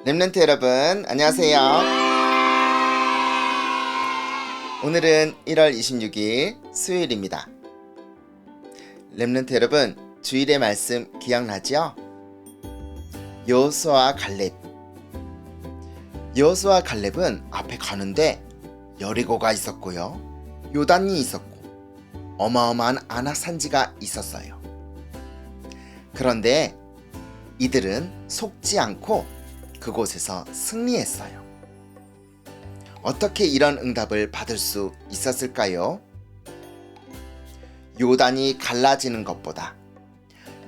렘넌트 여러분, 안녕하세요. 오늘은 1월 26일 수요일입니다. 렘넌트 여러분, 주일의 말씀 기억나죠? 여호수아와 갈렙. 여호수아와 갈렙은 앞에 가는데 여리고가 있었고요, 요단이 있었고 어마어마한 아낙 산지가 있었어요. 그런데 이들은 속지 않고 그곳에서 승리했어요. 어떻게 이런 응답을 받을 수 있었을까요? 요단이 갈라지는 것보다,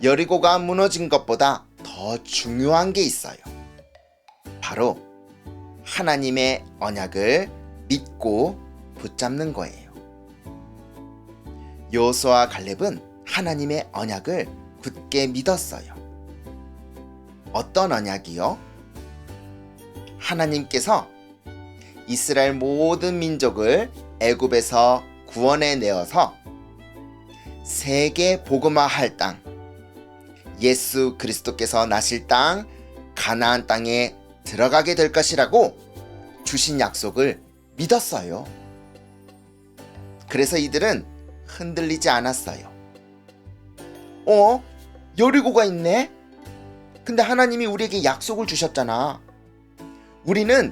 여리고가 무너진 것보다 더 중요한 게 있어요. 바로 하나님의 언약을 믿고 붙잡는 거예요. 여호수아와 갈렙은 하나님의 언약을 굳게 믿었어요. 어떤 언약이요? 하나님께서 이스라엘 모든 민족을 애굽에서 구원해 내어서 세계 복음화할 땅, 예수 그리스도께서 나실 땅, 가나안 땅에 들어가게 될 것이라고 주신 약속을 믿었어요. 그래서 이들은 흔들리지 않았어요. 여리고가 있네? 근데 하나님이 우리에게 약속을 주셨잖아. 우리는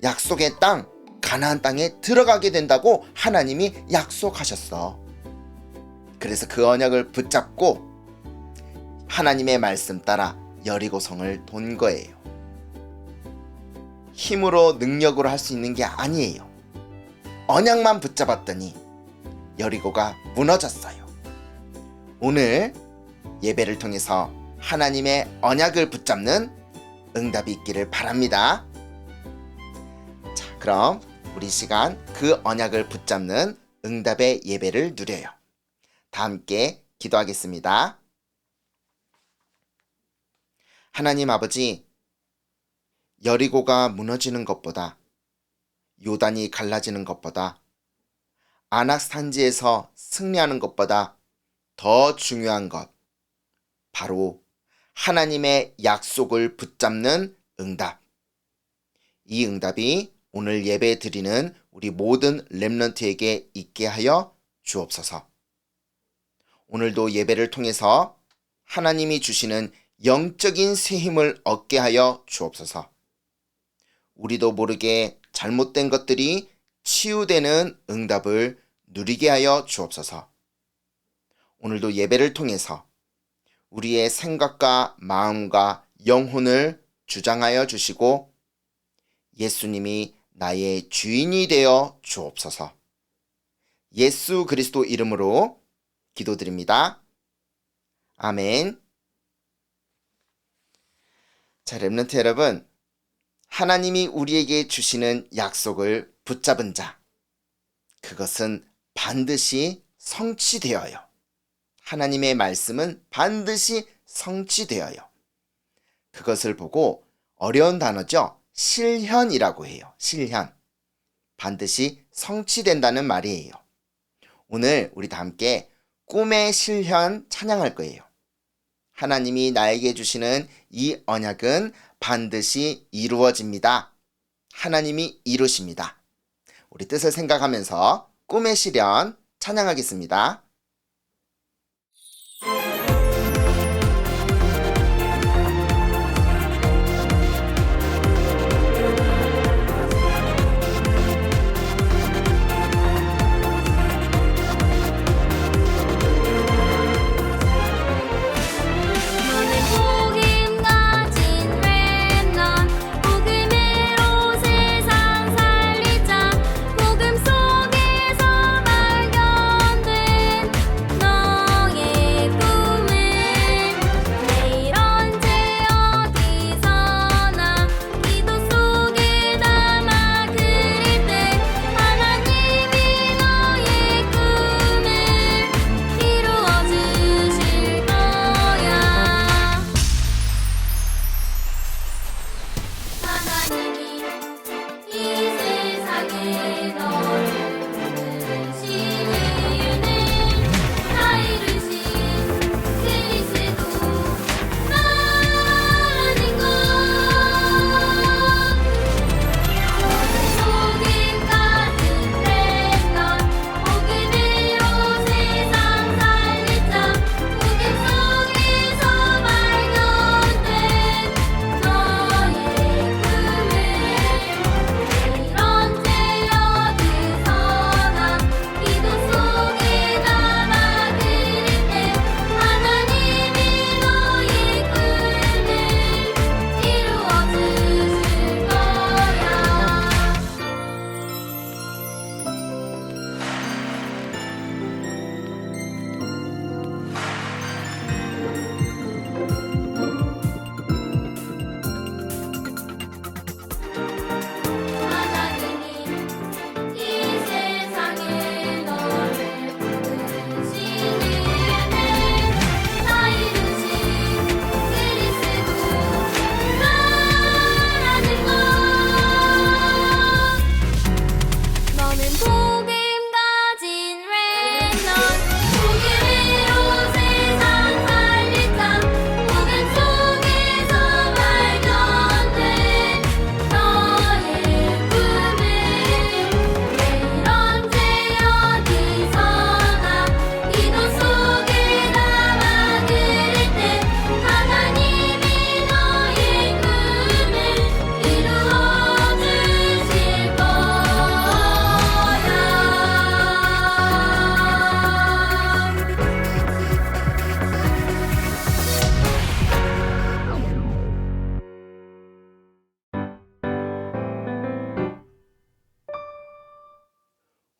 약속의 땅, 가나안 땅에 들어가게 된다고 하나님이 약속하셨어. 그래서 그 언약을 붙잡고 하나님의 말씀 따라 여리고성을 돈 거예요. 힘으로 능력으로 할 수 있는 게 아니에요. 언약만 붙잡았더니 여리고가 무너졌어요. 오늘 예배를 통해서 하나님의 언약을 붙잡는 응답이 있기를 바랍니다. 자, 그럼 우리 시간 그 언약을 붙잡는 응답의 예배를 누려요. 다 함께 기도하겠습니다. 하나님 아버지, 여리고가 무너지는 것보다, 요단이 갈라지는 것보다, 아낙 산지에서 승리하는 것보다 더 중요한 것, 바로 하나님의 약속을 붙잡는 응답. 이 응답이 오늘 예배 드리는 우리 모든 렘넌트에게 있게 하여 주옵소서. 오늘도 예배를 통해서 하나님이 주시는 영적인 새 힘을 얻게 하여 주옵소서. 우리도 모르게 잘못된 것들이 치유되는 응답을 누리게 하여 주옵소서. 오늘도 예배를 통해서 우리의 생각과 마음과 영혼을 주장하여 주시고 예수님이 나의 주인이 되어 주옵소서. 예수 그리스도 이름으로 기도드립니다. 아멘. 자, 렘넌트 여러분, 하나님이 우리에게 주시는 약속을 붙잡은 자, 그것은 반드시 성취되어요. 하나님의 말씀은 반드시 성취되어요. 그것을 보고 어려운 단어죠. 실현이라고 해요. 실현. 반드시 성취된다는 말이에요. 오늘 우리 다 함께 꿈의 실현 찬양할 거예요. 하나님이 나에게 주시는 이 언약은 반드시 이루어집니다. 하나님이 이루십니다. 우리 뜻을 생각하면서 꿈의 실현 찬양하겠습니다. 복음 속에서 발견된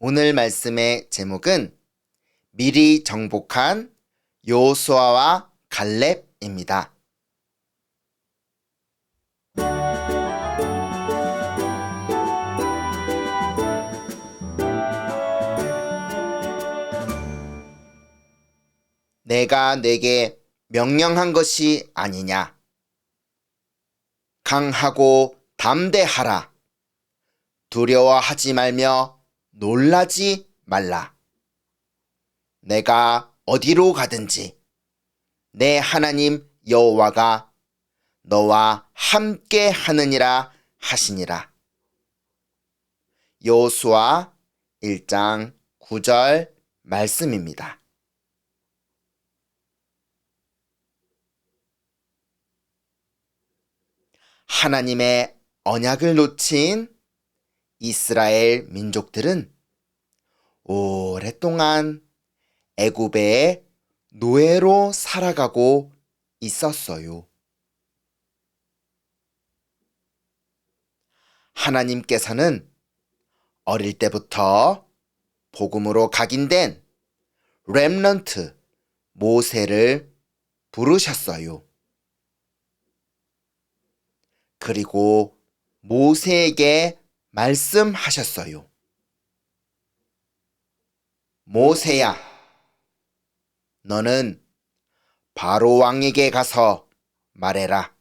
오늘 말씀의 제목은 미리 정복한 여호수아와 갈렙입니다. 내가 내게 명령한 것이 아니냐. 강하고 담대하라. 두려워하지 말며 놀라지 말라. 내가 어디로 가든지 내 하나님 여호와가 너와 함께 하느니라 하시니라. 여호수아 1장 9절 말씀입니다. 하나님의 언약을 놓친 이스라엘 민족들은 오랫동안 애굽의 노예로 살아가고 있었어요. 하나님께서는 어릴 때부터 복음으로 각인된 렘넌트 모세를 부르셨어요. 그리고 모세에게 말씀하셨어요. 모세야, 너는 바로 왕에게 가서 말해라.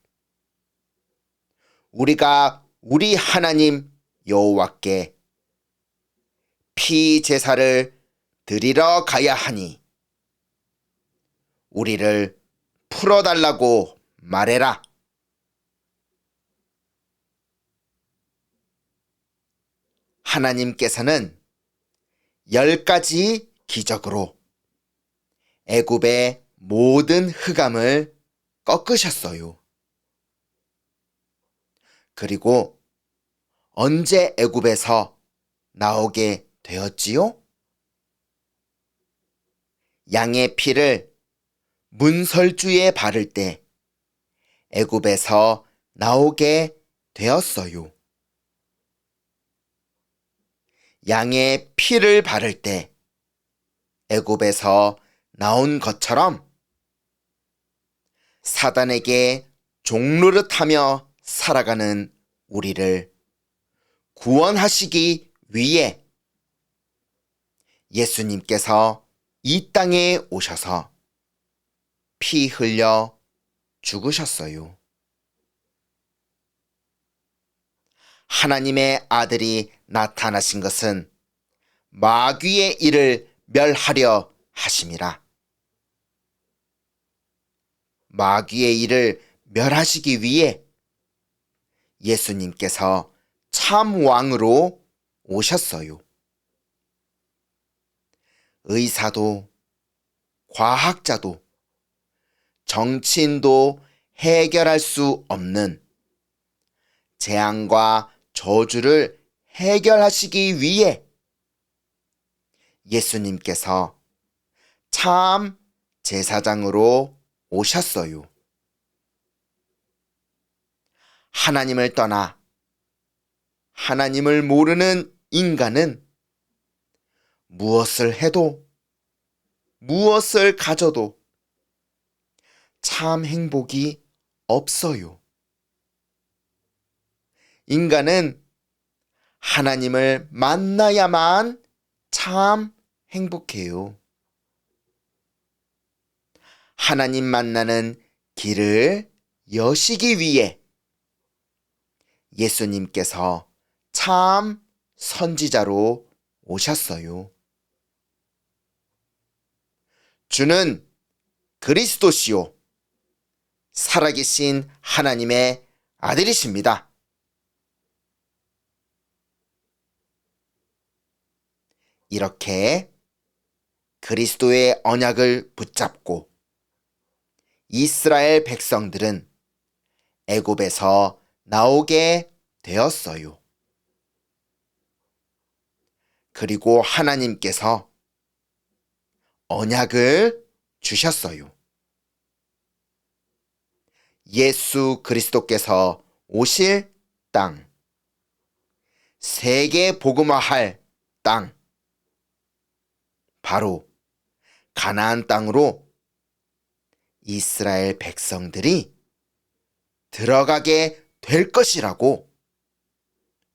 우리가 우리 하나님 여호와께 피 제사를 드리러 가야 하니 우리를 풀어달라고 말해라. 하나님께서는 10가지 기적으로 애굽의 모든 흑암을 꺾으셨어요. 그리고 언제 애굽에서 나오게 되었지요? 양의 피를 문설주에 바를 때 애굽에서 나오게 되었어요. 양의 피를 바를 때 애굽에서 나온 것처럼 사단에게 종노릇하며 살아가는 우리를 구원하시기 위해 예수님께서 이 땅에 오셔서 피 흘려 죽으셨어요. 하나님의 아들이 나타나신 것은 마귀의 일을 멸하려 하심이라. 마귀의 일을 멸하시기 위해 예수님께서 참 왕으로 오셨어요. 의사도 과학자도 정치인도 해결할 수 없는 재앙과 저주를 해결하시기 위해 예수님께서 참 제사장으로 오셨어요. 하나님을 떠나 하나님을 모르는 인간은 무엇을 해도 무엇을 가져도 참 행복이 없어요. 인간은 하나님을 만나야만 참 행복해요. 하나님 만나는 길을 여시기 위해 예수님께서 참 선지자로 오셨어요. 주는 그리스도시요 살아계신 하나님의 아들이십니다. 이렇게 그리스도의 언약을 붙잡고 이스라엘 백성들은 애굽에서 나오게 되었어요. 그리고 하나님께서 언약을 주셨어요. 예수 그리스도께서 오실 땅, 세계 복음화할 땅, 바로 가나안 땅으로 이스라엘 백성들이 들어가게 될 것이라고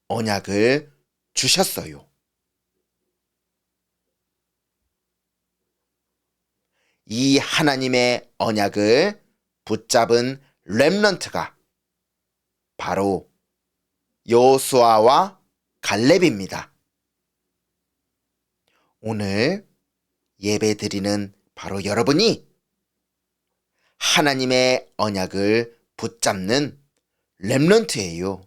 언약을 주셨어요. 이 하나님의 언약을 붙잡은 렘넌트가 바로 여호수아와 갈렙입니다. 오늘 예배드리는 바로 여러분이 하나님의 언약을 붙잡는 렘넌트예요.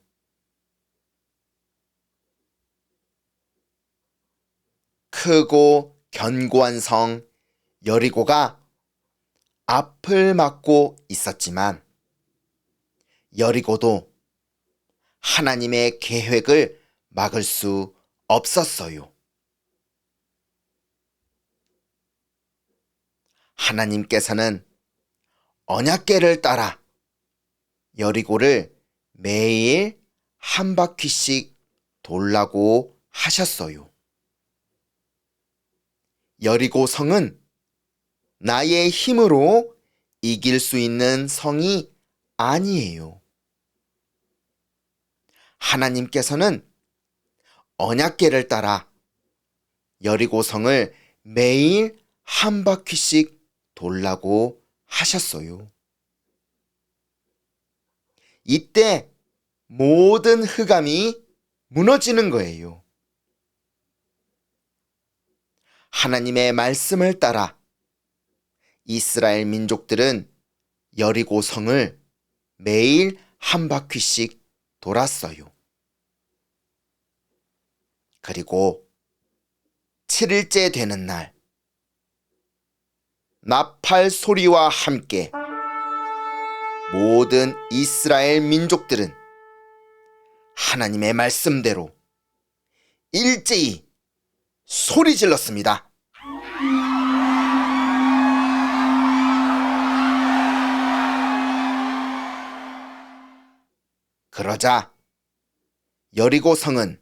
크고 견고한 성 여리고가 앞을 막고 있었지만 여리고도 하나님의 계획을 막을 수 없었어요. 하나님께서는 언약궤를 따라 여리고를 매일 한 바퀴씩 돌라고 하셨어요. 여리고 성은 나의 힘으로 이길 수 있는 성이 아니에요. 하나님께서는 언약궤를 따라 여리고 성을 매일 한 바퀴씩 돌라고 하셨어요. 이때 모든 흑암이 무너지는 거예요. 하나님의 말씀을 따라 이스라엘 민족들은 여리고 성을 매일 한 바퀴씩 돌았어요. 그리고 7일째 되는 날, 나팔 소리와 함께 모든 이스라엘 민족들은 하나님의 말씀대로 일제히 소리 질렀습니다. 그러자 여리고 성은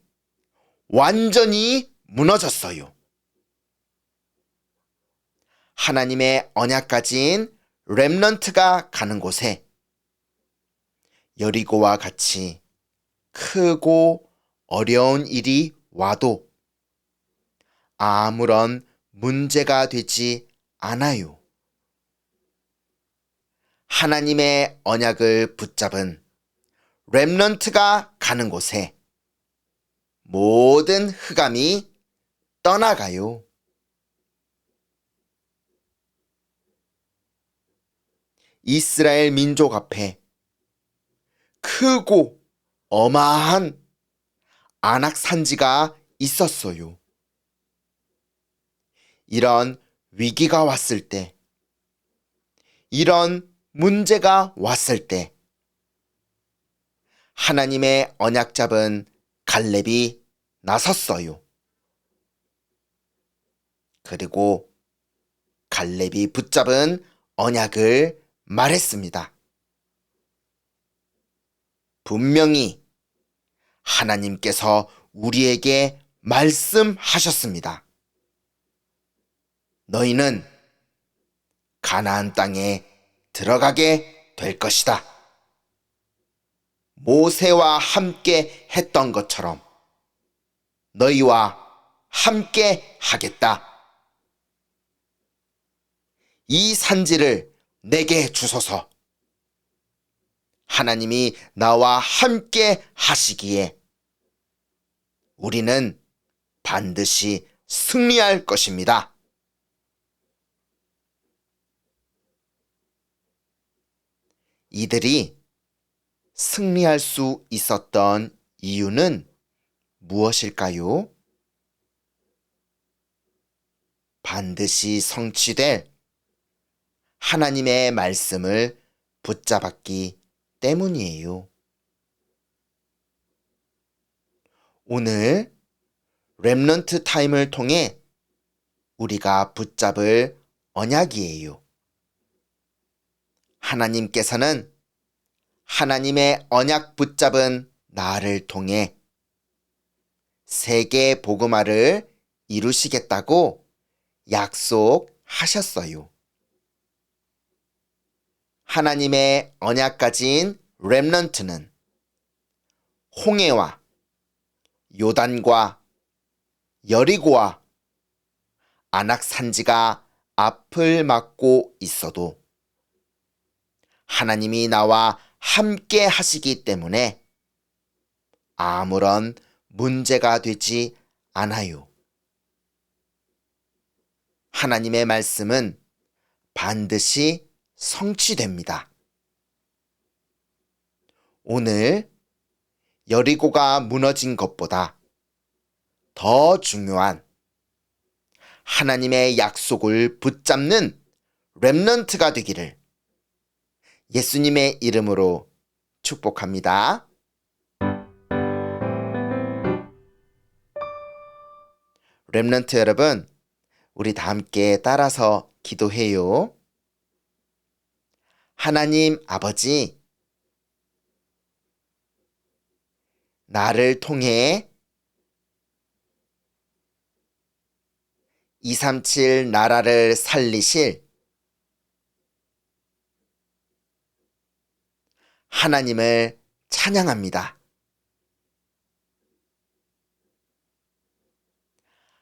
완전히 무너졌어요. 하나님의 언약 가진 렘넌트가 가는 곳에 여리고와 같이 크고 어려운 일이 와도 아무런 문제가 되지 않아요. 하나님의 언약을 붙잡은 렘넌트가 가는 곳에 모든 흑암이 떠나가요. 이스라엘 민족 앞에 크고 어마한 안악 산지가 있었어요. 이런 위기가 왔을 때, 이런 문제가 왔을 때 하나님의 언약 잡은 갈렙이 나섰어요. 그리고 갈렙이 붙잡은 언약을 말했습니다. 분명히 하나님께서 우리에게 말씀하셨습니다. 너희는 가나안 땅에 들어가게 될 것이다. 모세와 함께 했던 것처럼 너희와 함께 하겠다. 이 산지를 내게 주소서. 하나님이 나와 함께 하시기에 우리는 반드시 승리할 것입니다. 이들이 승리할 수 있었던 이유는 무엇일까요? 반드시 성취될 하나님의 말씀을 붙잡았기 때문이에요. 오늘 렘넌트 타임을 통해 우리가 붙잡을 언약이에요. 하나님께서는 하나님의 언약 붙잡은 나를 통해 세계 복음화를 이루시겠다고 약속하셨어요. 하나님의 언약 가진 렘넌트는 홍해와 요단과 여리고와 안악산지가 앞을 막고 있어도 하나님이 나와 함께 하시기 때문에 아무런 문제가 되지 않아요. 하나님의 말씀은 반드시 성취됩니다. 오늘 여리고가 무너진 것보다 더 중요한 하나님의 약속을 붙잡는 렘넌트가 되기를 예수님의 이름으로 축복합니다. 렘넌트 여러분, 우리 다 함께 따라서 기도해요. 하나님 아버지, 나를 통해 237 나라를 살리실 하나님을 찬양합니다.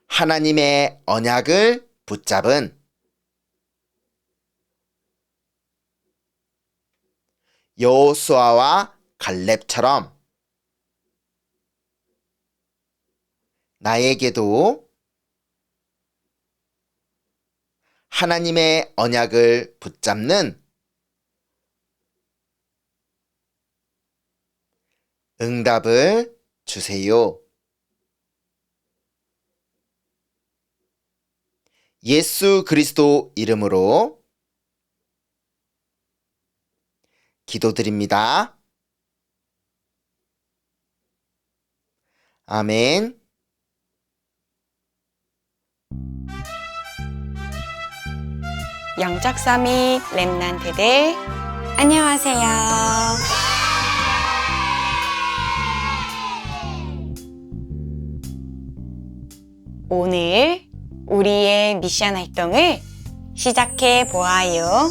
하나님의 언약을 붙잡은 여호수아와 갈렙처럼 나에게도 하나님의 언약을 붙잡는 응답을 주세요. 예수 그리스도 이름으로 기도드립니다. 아멘. 영적 서밋 렘넌트들 안녕하세요. 오늘 우리의 미션 활동을 시작해 보아요.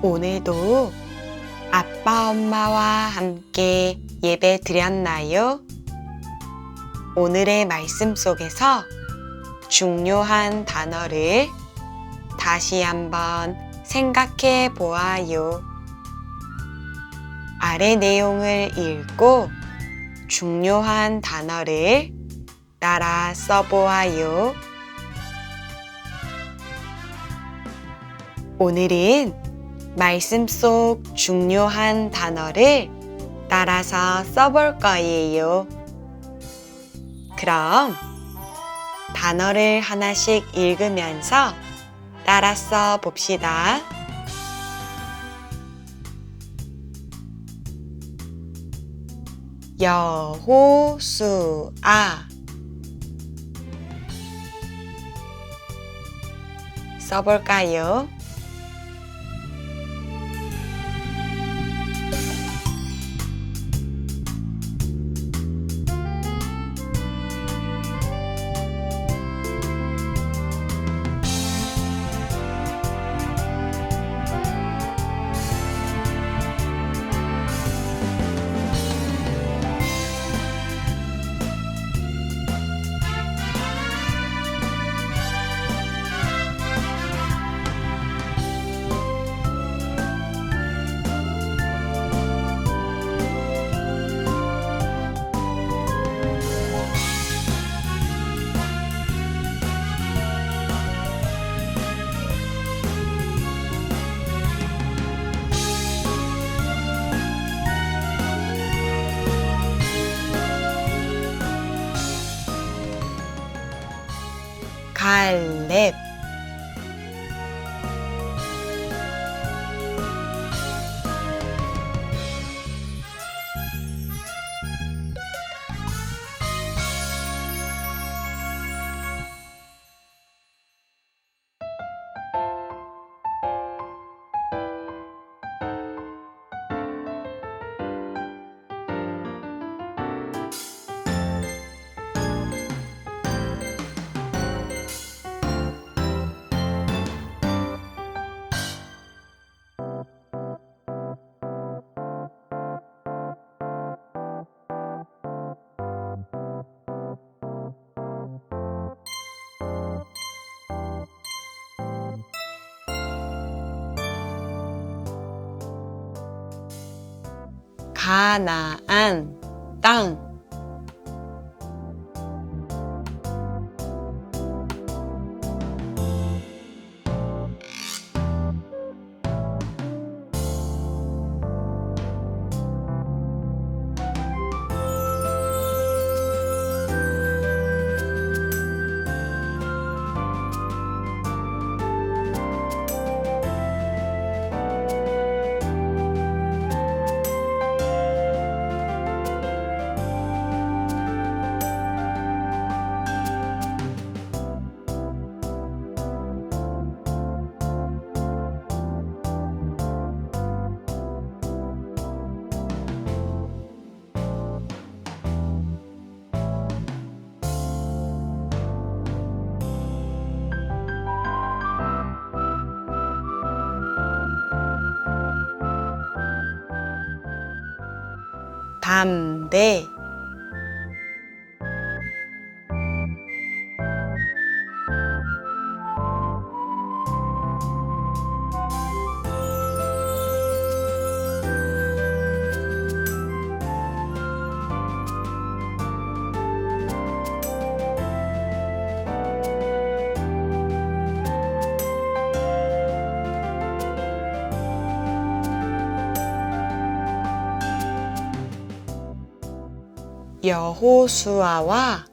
오늘도 아빠 엄마와 함께 예배 드렸나요? 오늘의 말씀 속에서 중요한 단어를 다시 한번 생각해 보아요. 아래 내용을 읽고 중요한 단어를 따라 써보아요. 오늘은 말씀 속 중요한 단어를 따라서 써볼 거예요. 그럼 단어를 하나씩 읽으면서 따라 써 봅시다. 여호수아 써볼까요? 가나안 땅 담배 여호수아와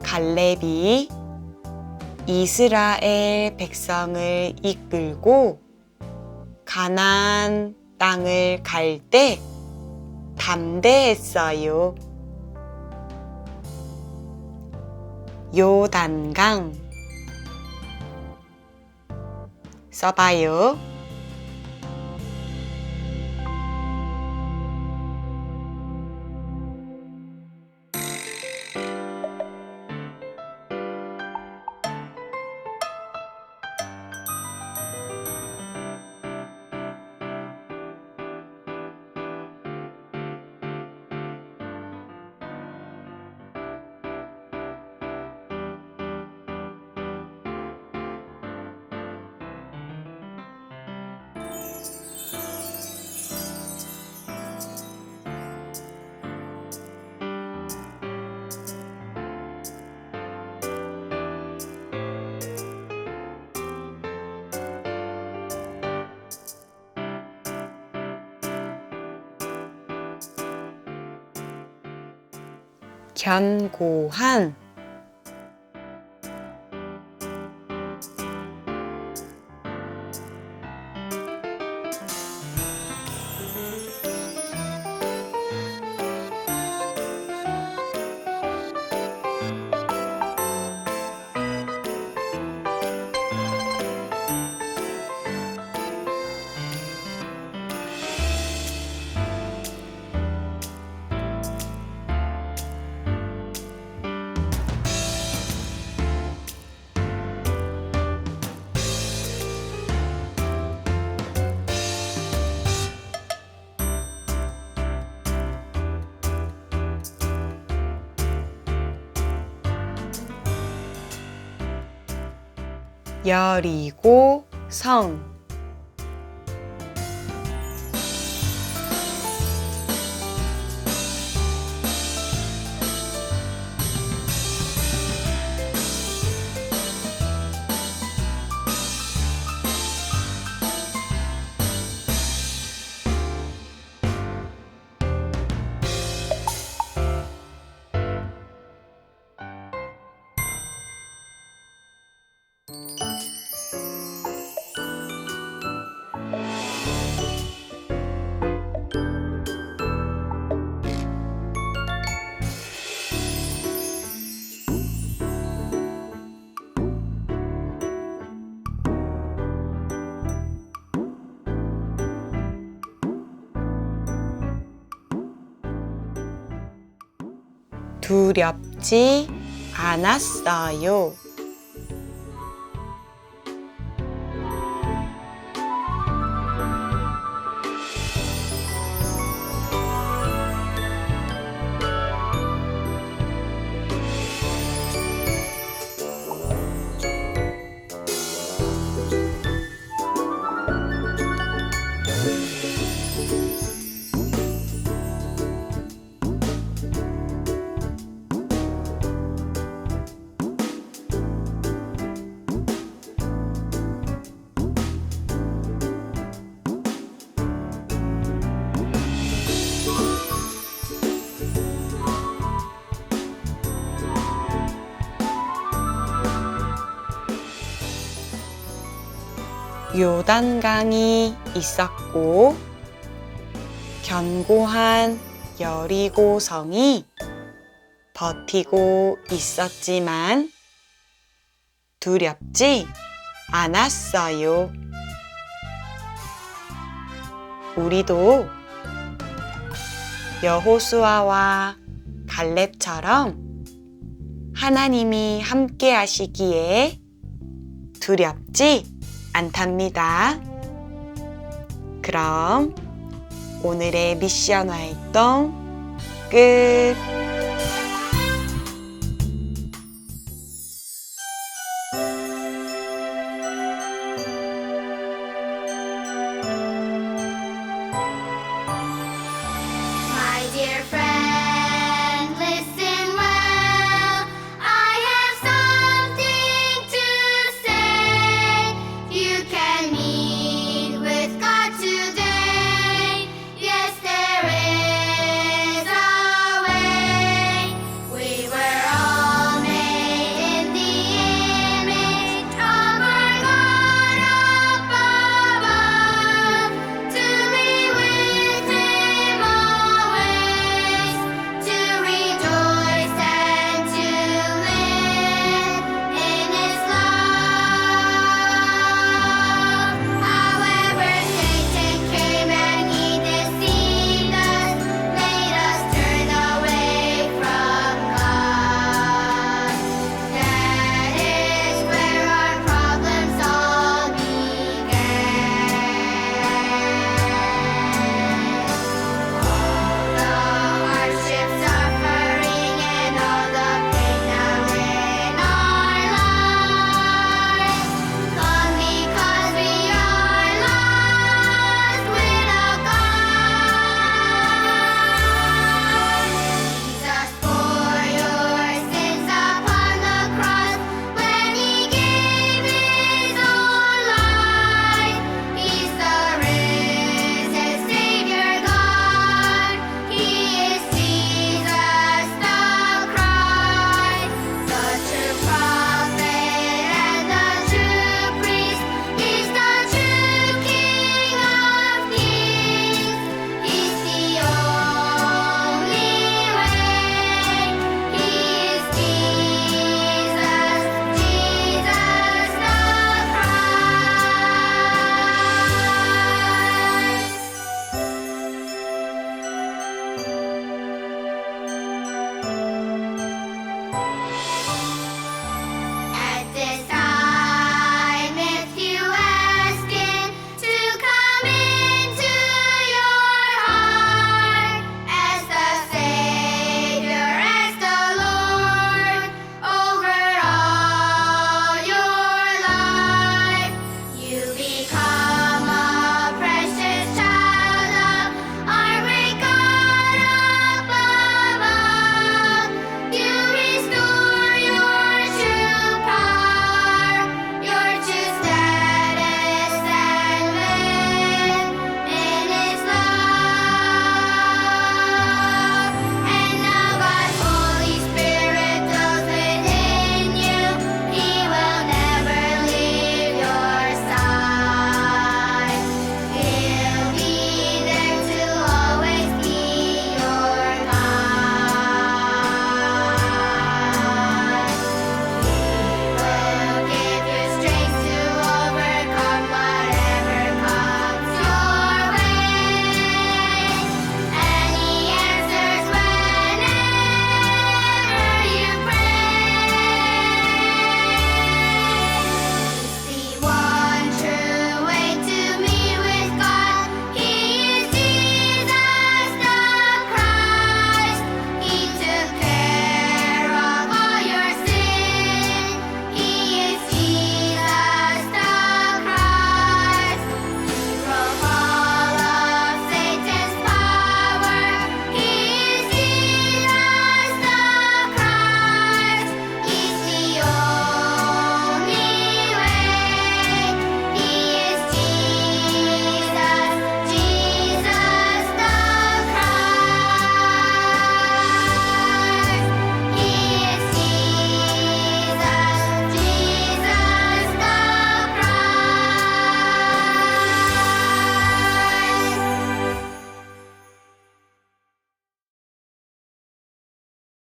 갈렙이 이스라엘 백성을 이끌고 가나안 땅을 갈 때 담대했어요. 요단강 써봐요. 견고한 여리고 성 두렵지 않았어요. 요단강이 있었고 견고한 여리고성이 버티고 있었지만 두렵지 않았어요. 우리도 여호수아와 갈렙처럼 하나님이 함께 하시기에 두렵지 않답니다. 그럼 오늘의 미션 활동 끝!